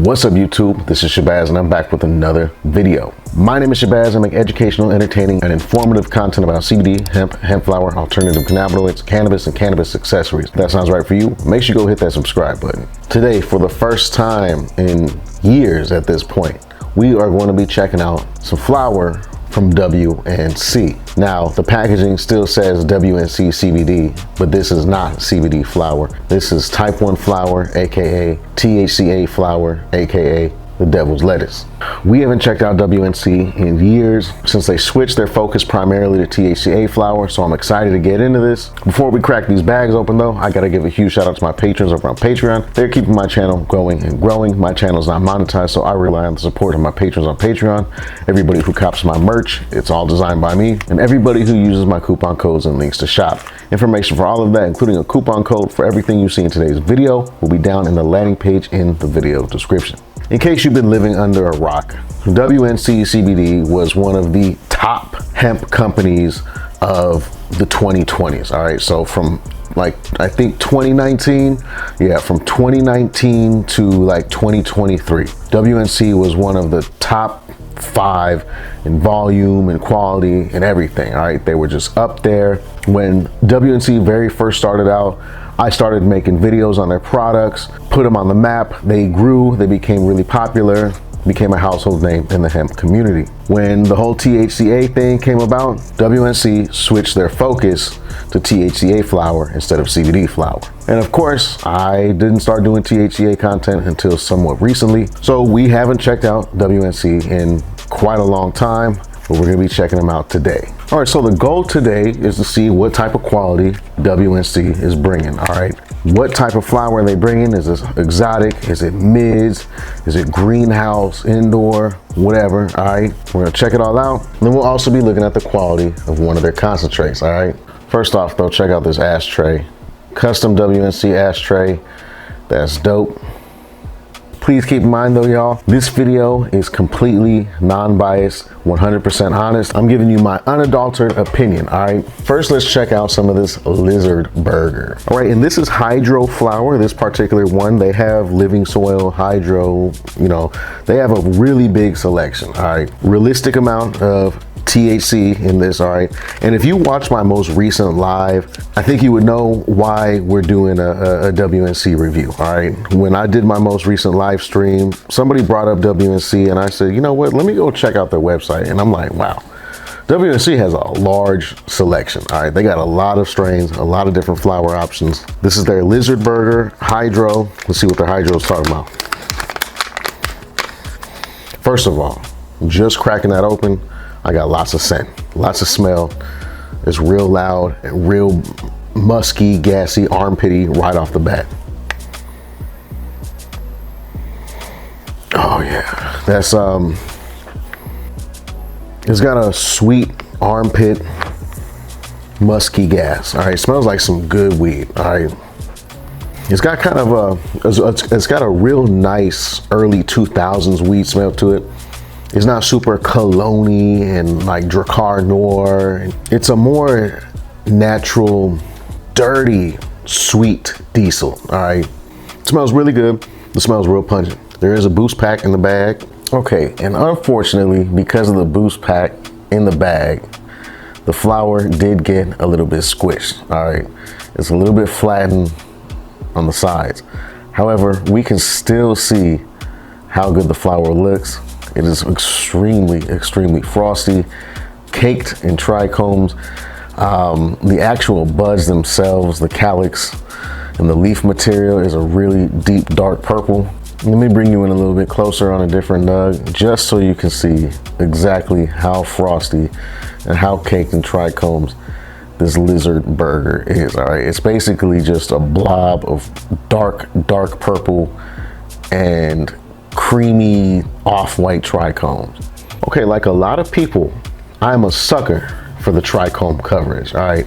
What's up YouTube? This is Shabazz and I'm back with another video. My name is Shabazz. I make educational, entertaining, and informative content about CBD, hemp flower, alternative cannabinoids, cannabis, and cannabis accessories. If that sounds right for you, make sure you go hit that subscribe button. Today, for the first time in years at this point, we are going to be checking out some flower from WNC. Now, the packaging still says WNC CBD, but this is not CBD flower. This is type 1 flower, aka THCA flower, aka the devil's lettuce. We haven't checked out WNC in years since they switched their focus primarily to THCA flower, so I'm excited to get into this. Before we crack these bags open though, I gotta give a huge shout out to my patrons over on Patreon. They're keeping my channel going and growing. My channel's not monetized, so I rely on the support of my patrons on Patreon. Everybody who cops my merch, it's all designed by me, and everybody who uses my coupon codes and links to shop. Information for all of that, including a coupon code for everything you see in today's video, will be down in the landing page in the video description. In case you've been living under a rock, WNC CBD was one of the top hemp companies of the 2020s. All right, so from like, I think 2019, from 2019 to like 2023, WNC was one of the top 5 in volume and quality and everything. All right, they were just up there. When WNC very first started out, I started making videos on their products, put them on the map. They grew, they became really popular, became a household name in the hemp community. When the whole THCA thing came about, WNC switched their focus to THCA flower instead of CBD flower. And of course, I didn't start doing THCA content until somewhat recently, so we haven't checked out WNC in quite a long time, but we're gonna be checking them out today. All right, so the goal today is to see what type of quality WNC is bringing, all right? What type of flower are they bringing? Is this exotic? Is it mids? Is it greenhouse, indoor, whatever, all right? We're gonna check it all out. And then we'll also be looking at the quality of one of their concentrates, all right? First off though, check out this ashtray. Custom WNC ashtray, that's dope. Please keep in mind though, y'all, this video is completely non-biased, 100% honest. I'm giving you my unadulterated opinion, all right? First, let's check out some of this lizard burger. All right, and this is hydro flower, this particular one. They have living soil, hydro, you know, they have a really big selection, all right? Realistic amount of THC in this, all right? And if you watch my most recent live, I think you would know why we're doing a WNC review, all right? When I did my most recent live stream, somebody brought up WNC and I said, you know what, let me go check out their website. And I'm like, wow, WNC has a large selection, all right? They got a lot of strains, a lot of different flower options. This is their lizard burger hydro. Let's see what their hydro is talking about. First of all, just cracking that open, I got lots of scent, lots of smell. It's real loud and real musky, gassy, armpity right off the bat. Oh yeah, that's it's got a sweet armpit, musky gas. All right, it smells like some good weed. All right, it's got kind of it's got a real nice early 2000s weed smell to it. It's not super cologne-y and like Dracar Noir. It's a more natural, dirty, sweet diesel, all right? It smells really good. It smells real pungent. There is a boost pack in the bag. Okay, and unfortunately, because of the boost pack in the bag, the flower did get a little bit squished, all right? It's a little bit flattened on the sides. However, we can still see how good the flower looks. It is extremely, extremely frosty, caked in trichomes. The actual buds themselves, the calyx and the leaf material is a really deep, dark purple. Let me bring you in a little bit closer on a different nug, just so you can see exactly how frosty and how caked in trichomes this lizard burger is, all right? It's basically just a blob of dark, dark purple and creamy off-white trichomes. Okay, like a lot of people, I'm a sucker for the trichome coverage, all right?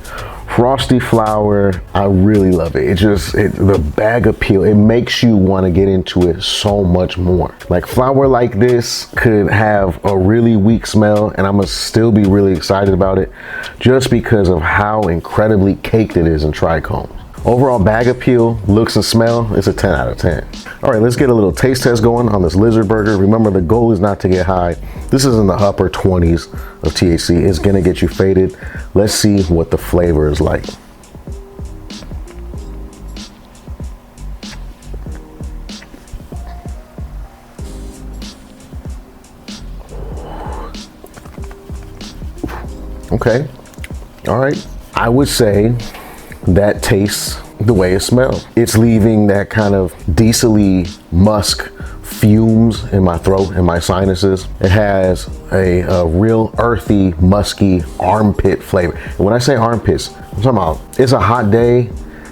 Frosty flower, I really love it. The bag appeal, it makes you want to get into it so much more. Like flower like this could have a really weak smell and I'm gonna still be really excited about it just because of how incredibly caked it is in trichomes. Overall bag appeal, looks and smell, it's a 10 out of 10. All right, let's get a little taste test going on this lizard burger. Remember, the goal is not to get high. This is in the upper 20s of THC. It's gonna get you faded. Let's see what the flavor is like. Okay, all right. I would say that tastes the way it smells. It's leaving that kind of diesel-y musk fumes in my throat and my sinuses. It has a real earthy, musky armpit flavor. And when I say armpits, I'm talking about it's a hot day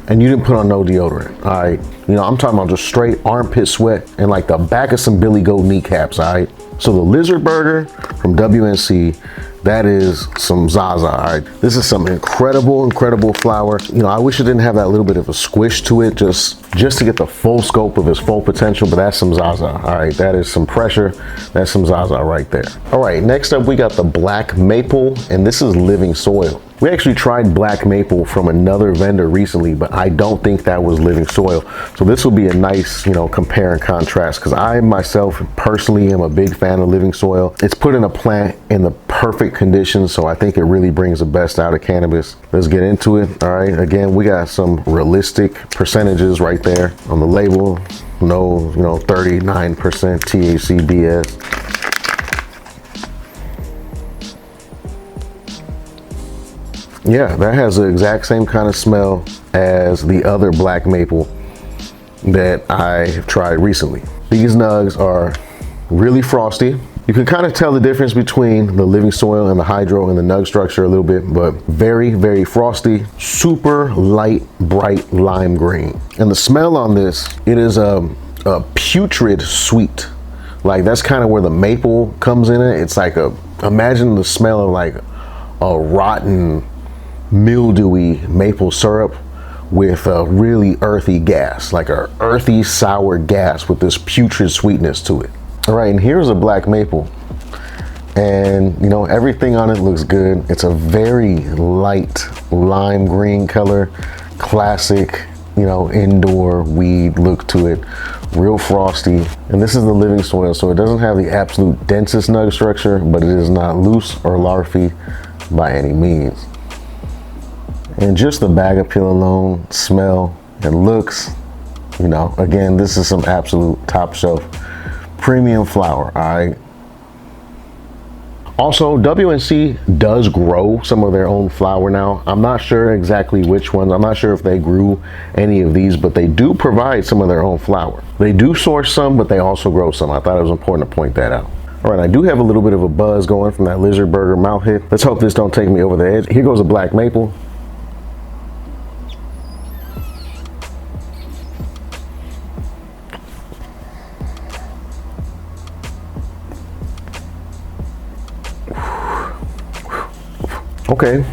and you didn't put on no deodorant, all right? You know, I'm talking about just straight armpit sweat and like the back of some Billy Goat kneecaps, all right? So the lizard burger from WNC, that is some Zaza, all right? This is some incredible flower. You know, I wish it didn't have that little bit of a squish to it just to get the full scope of its full potential, but that's some Zaza, all right? That is some pressure. That's some Zaza right there. All right, next up we got the black maple, and this is living soil. We actually tried black maple from another vendor recently, but I don't think that was living soil. So this will be a nice, you know, compare and contrast, because I myself personally am a big fan of living soil. It's put in a plant in the perfect conditions, so I think it really brings the best out of cannabis. Let's get into it. All right, again, we got some realistic percentages right there on the label. No, you know, 39% THC BS. Yeah, that has the exact same kind of smell as the other black maple that I have tried recently. These nugs are really frosty. You can kind of tell the difference between the living soil and the hydro and the nug structure a little bit, but very frosty, super light, bright lime green. And the smell on this, it is a putrid sweet. Like that's kind of where the maple comes in it. It's like imagine the smell of like a rotten, mildewy maple syrup with a really earthy gas, like a earthy sour gas with this putrid sweetness to it. All right, and here's a black maple, and you know, everything on it looks good. It's a very light lime green color, classic, you know, indoor weed look to it, real frosty. And this is the living soil, so it doesn't have the absolute densest nug structure, but it is not loose or larvae by any means. And just the bag appeal alone, smell and looks, you know, again, this is some absolute top shelf premium flower, all right? Also, WNC does grow some of their own flower now. I'm not sure exactly which ones. I'm not sure if they grew any of these, but they do provide some of their own flower. They do source some, but they also grow some. I thought it was important to point that out. All right, I do have a little bit of a buzz going from that lizard burger mouth hit. Let's hope this don't take me over the edge. Here goes a black maple. Okay,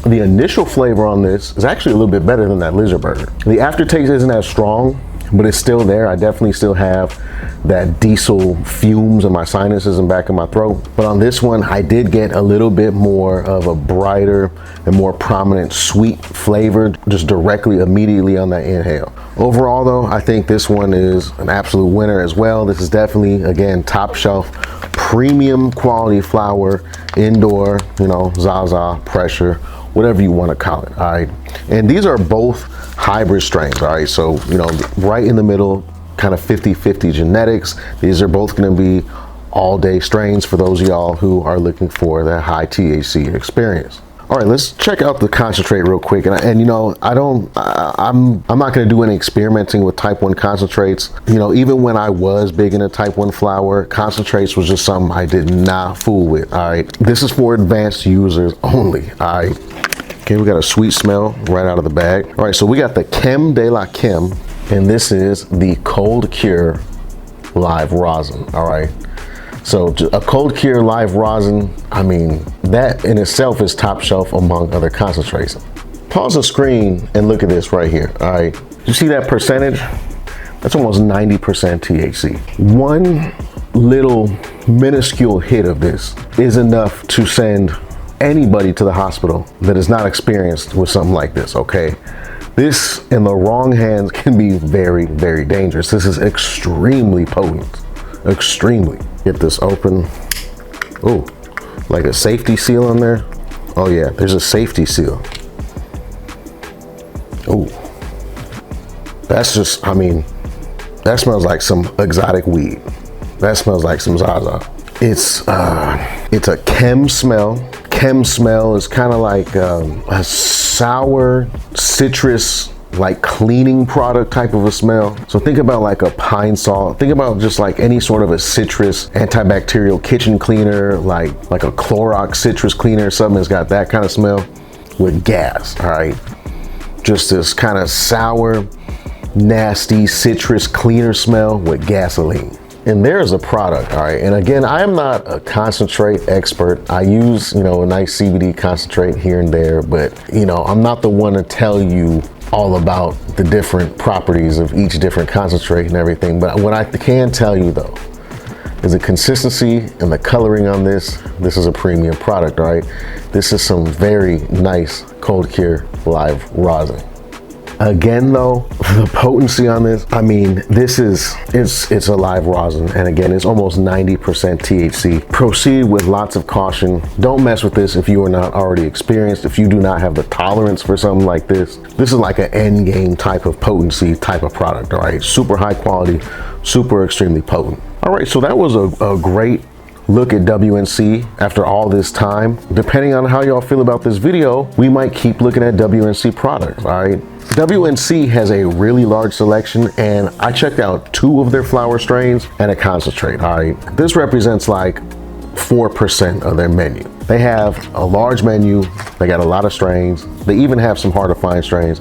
the initial flavor on this is actually a little bit better than that lizard burger. The aftertaste isn't as strong, but it's still there. I definitely still have that diesel fumes in my sinuses and back of my throat. But on this one, I did get a little bit more of a brighter and more prominent sweet flavor just directly, immediately on that inhale. Overall though, I think this one is an absolute winner as well. This is definitely, again, top shelf, premium quality flower, indoor, you know, Zaza, pressure, whatever you want to call it, all right? And these are both hybrid strains, all right? So, you know, right in the middle, kind of 50-50 genetics. These are both going to be all day strains for those of y'all who are looking for that high THC experience. All right, let's check out the concentrate real quick. And you know, I'm not going to do any experimenting with type 1 concentrates. You know, even when I was big into type 1 flower, concentrates was just something I did not fool with. All right, this is for advanced users only. All right. Okay, we got a sweet smell right out of the bag. All right, so we got the Chem de la Chem, and this is the Cold Cure Live Rosin. All right. So a cold cure live rosin, I mean, that in itself is top shelf among other concentrates. Pause the screen and look at this right here, all right? You see that percentage? That's almost 90% THC. One little minuscule hit of this is enough to send anybody to the hospital that is not experienced with something like this, okay? This in the wrong hands can be very, very dangerous. This is extremely potent, extremely. Get this open. Oh, like a safety seal on there. Oh yeah, there's a safety seal. Oh, that's just, I mean, that smells like some exotic weed. That smells like some Zaza. It's a chem smell. Chem smell is kind of like a sour citrus, like cleaning product type of a smell. So think about like a pine salt. Think about just like any sort of a citrus antibacterial kitchen cleaner, like a Clorox citrus cleaner, something that's got that kind of smell with gas, all right? Just this kind of sour, nasty citrus cleaner smell with gasoline. And there's a product, all right? And again, I am not a concentrate expert. I use, a nice CBD concentrate here and there, but, I'm not the one to tell you all about the different properties of each different concentrate and everything. But what I can tell you though, is the consistency and the coloring on this. This is a premium product, all right? This is some very nice cold cure live rosin. Again though, the potency on this, I mean, it's a live rosin, and again, it's almost 90% THC. Proceed with lots of caution. Don't mess with this if you are not already experienced, if you do not have the tolerance for something like this. This is like an end game type of potency type of product, all right? Super high quality, super extremely potent. All right, so that was a great look at WNC after all this time. Depending on how y'all feel about this video, we might keep looking at WNC products, all right? WNC has a really large selection, and I checked out 2 of their flower strains and a concentrate, all right? This represents like 4% of their menu. They have a large menu, they got a lot of strains, they even have some hard to find strains.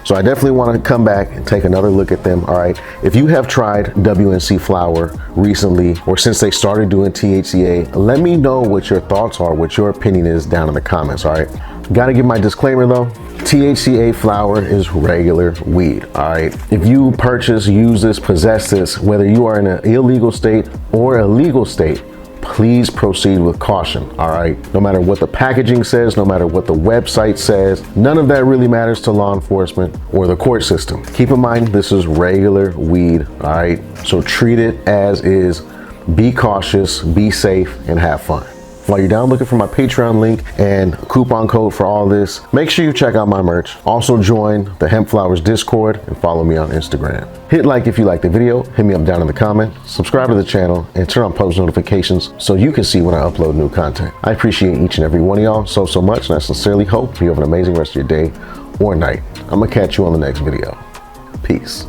So I definitely want to come back and take another look at them, all right? If you have tried WNC flower recently, or since they started doing THCA, let me know what your thoughts are, what your opinion is down in the comments, all right? Gotta give my disclaimer though, THCA flower is regular weed, all right? If you purchase, use this, possess this, whether you are in an illegal state or a legal state, please proceed with caution, all right? No matter what the packaging says, no matter what the website says, none of that really matters to law enforcement or the court system. Keep in mind, this is regular weed, all right? So treat it as is, be cautious, be safe, and have fun. While you're down looking for my Patreon link and coupon code for all this, make sure you check out my merch. Also join the Hemp Flowers Discord and follow me on Instagram. Hit like if you like the video, hit me up down in the comment, subscribe to the channel, and turn on post notifications so you can see when I upload new content. I appreciate each and every one of y'all so much, and I sincerely hope you have an amazing rest of your day or night. I'm gonna catch you on the next video. Peace.